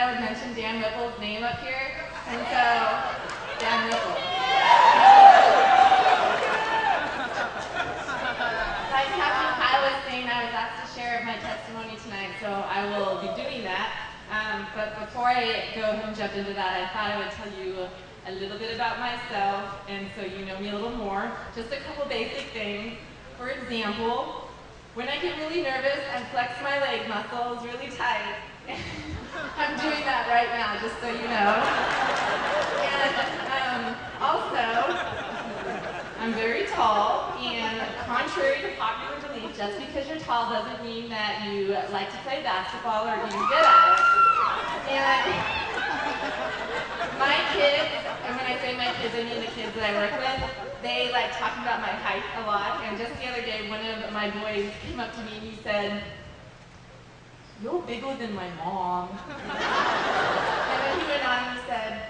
I would mention Dan Whipple's name up here, and so, Dan Whipple. Like Captain Kyle was saying, I was asked to share my testimony tonight, so I will be doing that. But before I go and jump into that, I thought I would tell you a little bit about myself, and so you know me a little more. Just a couple basic things. For example, when I get really nervous, I flex my leg muscles really tight. I'm doing that right now, just so you know. And also, I'm very tall, and contrary to popular belief, just because you're tall doesn't mean that you like to play basketball or even good at it. And my kids, and when I say my kids, I mean the kids that I work with, they like talking about my height a lot. And just the other day, one of my boys came up to me and he said, "You're bigger than my mom." And then he went on and he said,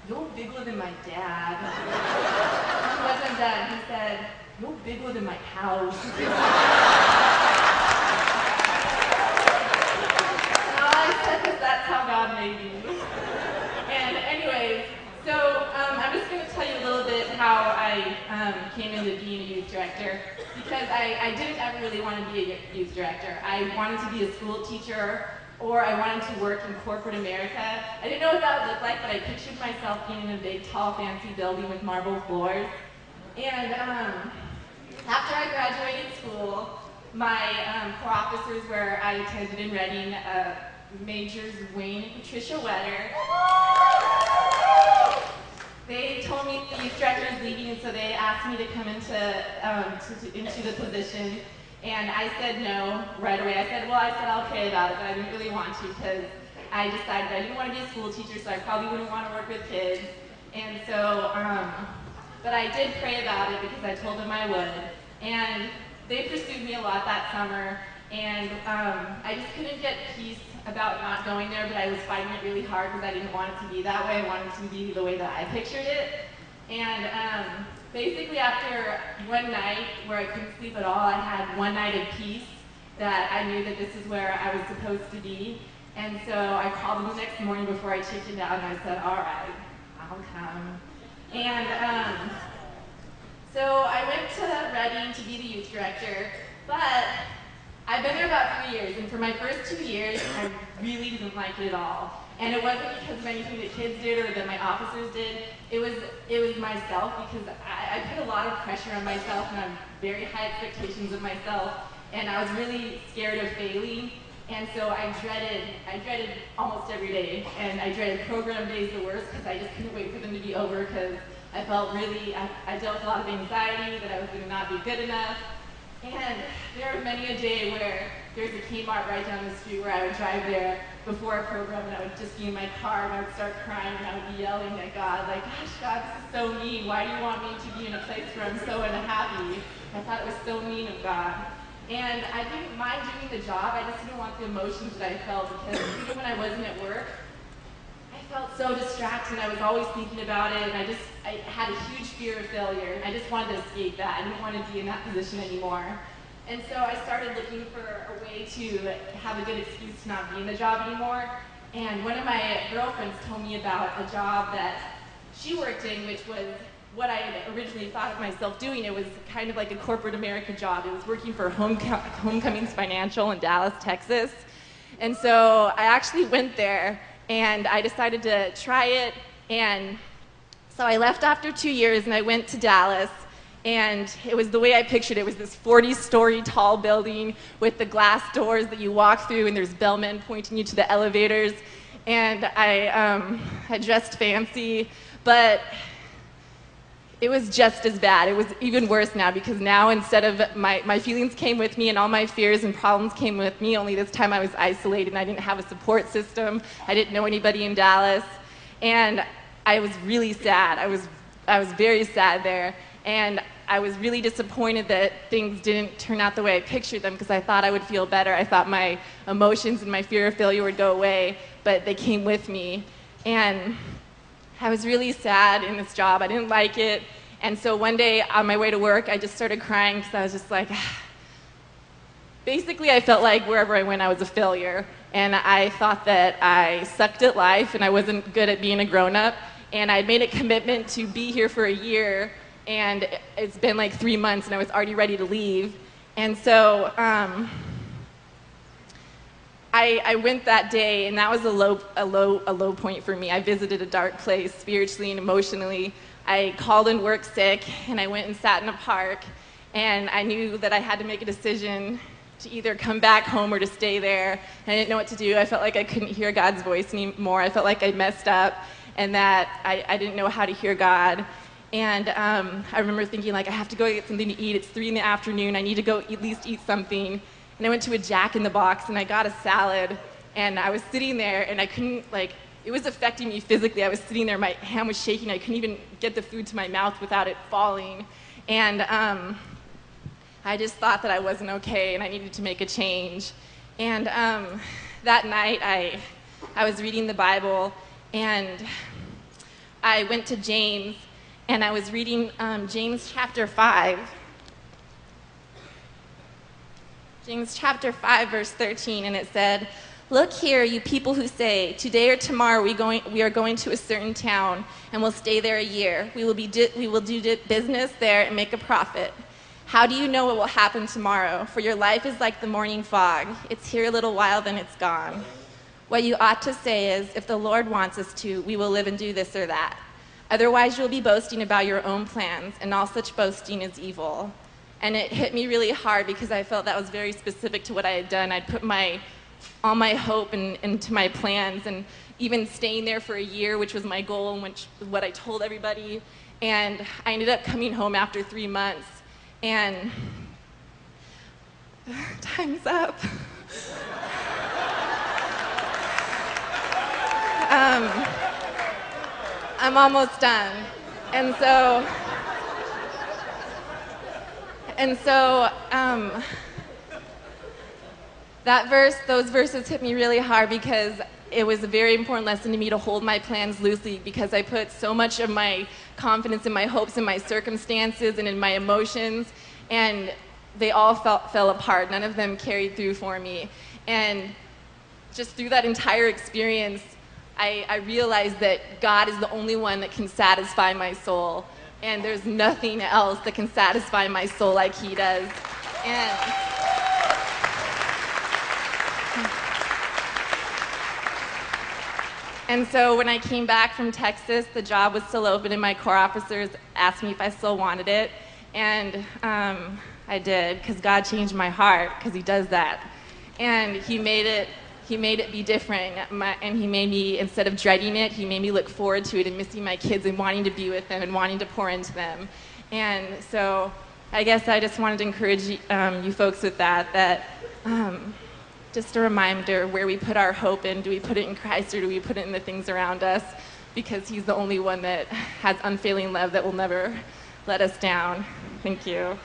"You're bigger than my dad." He wasn't done. He said, "You're bigger than my house." And all I said is, that's how God made me. And anyways, so I'm just going to tell you a little bit how I came into being a youth director, because I didn't ever really want to be a youth director. I wanted to be a school teacher, or I wanted to work in corporate America. I didn't know what that would look like, but I pictured myself being in a big, tall, fancy building with marble floors. And after I graduated school, my core officers where I attended in Reading, Majors Wayne and Patricia Wetter, they told me the youth director is leaving, and so they asked me to come into the position. And I said no right away. I said I'll pray about it, but I didn't really want to, because I decided I didn't want to be a school teacher, so I probably wouldn't want to work with kids. And so, but I did pray about it because I told them I would. And they pursued me a lot that summer, and I just couldn't get peace about not going there, but I was fighting it really hard because I didn't want it to be that way. I wanted it to be the way that I pictured it. And basically after one night where I couldn't sleep at all, I had one night of peace that I knew that this is where I was supposed to be. And so I called them the next morning before I chickened out, and I said, "All right, I'll come." And so I went to Reading to be the youth director, but I've been there about 3 years, and for my first 2 years, I really didn't like it at all. And it wasn't because of anything that kids did or that my officers did. It was myself, because I put a lot of pressure on myself, and I have very high expectations of myself, and I was really scared of failing. And so I dreaded almost every day, and I dreaded program days the worst, because I just couldn't wait for them to be over, because I felt really, I dealt with a lot of anxiety that I was going to not be good enough. And there were many a day where there's a Kmart right down the street where I would drive there before a program, and I would just be in my car, and I would start crying, and I would be yelling at God, like, "Gosh, God, this is so mean. Why do you want me to be in a place where I'm so unhappy?" I thought it was so mean of God. And I didn't mind doing the job, I just didn't want the emotions that I felt, because even when I wasn't at work, I felt so distracted. I was always thinking about it, and I had a huge fear of failure, and I just wanted to escape that. I didn't want to be in that position anymore. And so I started looking for a way to have a good excuse to not be in the job anymore. And one of my girlfriends told me about a job that she worked in, which was what I had originally thought of myself doing. It was kind of like a corporate America job. It was working for Homecomings Financial in Dallas, Texas. And so I actually went there, and I decided to try it. And so I left after 2 years, and I went to Dallas. And it was the way I pictured it. It was this 40-story tall building with the glass doors that you walk through, and there's bellmen pointing you to the elevators. And I dressed fancy, but it was just as bad. It was even worse now, because now instead of my feelings came with me, and all my fears and problems came with me, only this time I was isolated, and I didn't have a support system. I didn't know anybody in Dallas. And I was really sad. I was very sad there. And I was really disappointed that things didn't turn out the way I pictured them, because I thought I would feel better. I thought my emotions and my fear of failure would go away, but they came with me. And I was really sad in this job. I didn't like it. And so one day on my way to work, I just started crying, because I was just like, basically I felt like wherever I went, I was a failure. and I thought that I sucked at life and I wasn't good at being a grown-up, and I'd made a commitment to be here for a year, and it's been like 3 months and I was already ready to leave. And so I went that day, and that was a low point for me. I visited a dark place spiritually and emotionally. I called in work sick, and I went and sat in a park, and I knew that I had to make a decision to either come back home or to stay there. And I didn't know what to do. I felt like I couldn't hear God's voice anymore. I felt like I messed up and that I didn't know how to hear God. And I remember thinking, like, I have to go get something to eat. It's 3 in the afternoon. I need to go at least eat something. And I went to a Jack in the Box, and I got a salad. And I was sitting there, and I couldn't, like, it was affecting me physically. I was sitting there, my hand was shaking. I couldn't even get the food to my mouth without it falling. And I just thought that I wasn't okay, and I needed to make a change. And that night, I was reading the Bible, and I went to James, and I was reading James chapter 5. James chapter 5, verse 13, and it said, "Look here, you people who say, today or tomorrow we are going to a certain town, and we'll stay there a year. We will do business there and make a profit. How do you know what will happen tomorrow? For your life is like the morning fog. It's here a little while, then it's gone. What you ought to say is, if the Lord wants us to, we will live and do this or that. Otherwise, you'll be boasting about your own plans, and all such boasting is evil." And it hit me really hard because I felt that was very specific to what I had done. I'd put all my hope into my plans, and even staying there for a year, which was my goal and which was what I told everybody. And I ended up coming home after 3 months, and time's up. I'm almost done. And so those verses hit me really hard because it was a very important lesson to me to hold my plans loosely, because I put so much of my confidence and my hopes in my circumstances and in my emotions, and they all fell apart. None of them carried through for me. And just through that entire experience, I realized that God is the only one that can satisfy my soul. And there's nothing else that can satisfy my soul like He does. And so when I came back from Texas, the job was still open, and my Corps officers asked me if I still wanted it. And I did, because God changed my heart, because He does that. And He made it be different, and He made me, instead of dreading it, He made me look forward to it and missing my kids and wanting to be with them and wanting to pour into them. And so I guess I just wanted to encourage you folks with that just a reminder, where we put our hope in. Do we put it in Christ, or do we put it in the things around us? Because He's the only one that has unfailing love that will never let us down. Thank you.